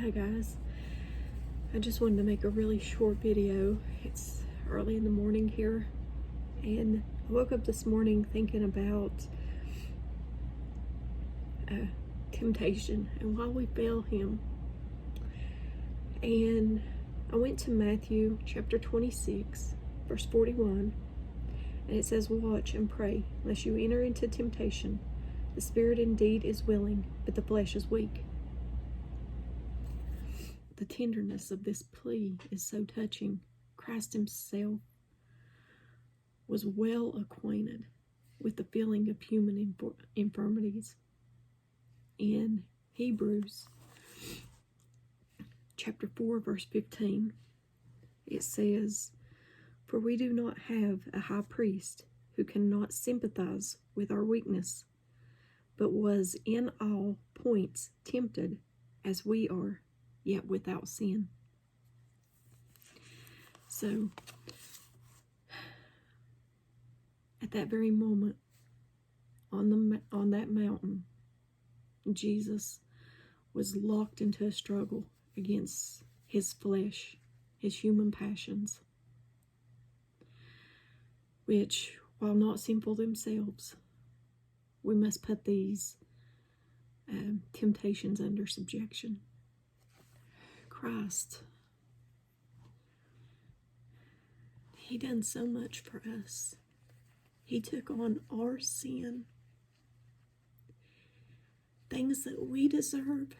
Hi guys, I just wanted to make a really short video. It's early in the morning here, and I woke up this morning thinking about temptation and why we fail him. And I went to Matthew chapter 26 verse 41, and it says, "Watch and pray lest you enter into temptation. The spirit indeed is willing, but the flesh is weak." The tenderness of this plea is so touching. Christ himself was well acquainted with the feeling of human infirmities. In Hebrews chapter 4 verse 15, it says, "For we do not have a high priest who cannot sympathize with our weakness, but was in all points tempted as we are, yet without sin." So, at that very moment, on that mountain, Jesus was locked into a struggle against his flesh, his human passions, which, while not sinful themselves, we must put these temptations under subjection. Christ, he done so much for us. He took on our sin, things that we deserve,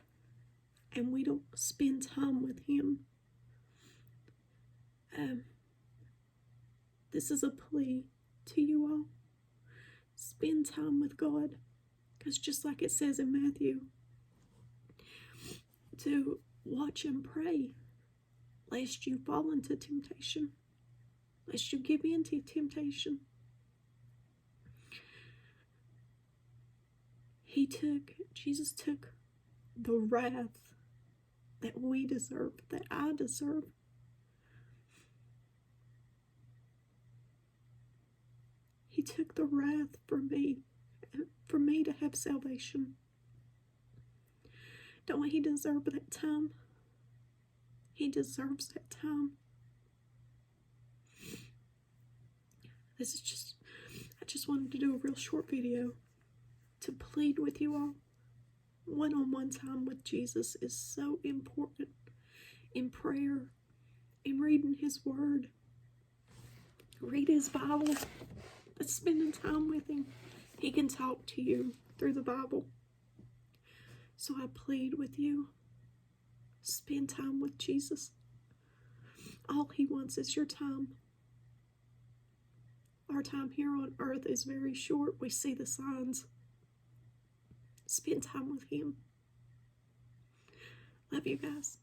and we don't spend time with him. This is a plea to you all. Spend time with God, because just like it says in Matthew, to watch and pray lest you fall into temptation, lest you give in to temptation. Jesus took the wrath that we deserve, that I deserve. He took the wrath for me to have salvation. Don't he deserve that time? He deserves that time. I just wanted to do a real short video to plead with you all. One-on-one time with Jesus is so important. In prayer, in reading his word, read his Bible, but spending time with him. He can talk to you through the Bible. So I plead with you, spend time with Jesus. All he wants is your time. Our time here on earth is very short. We see the signs. Spend time with him. Love you guys.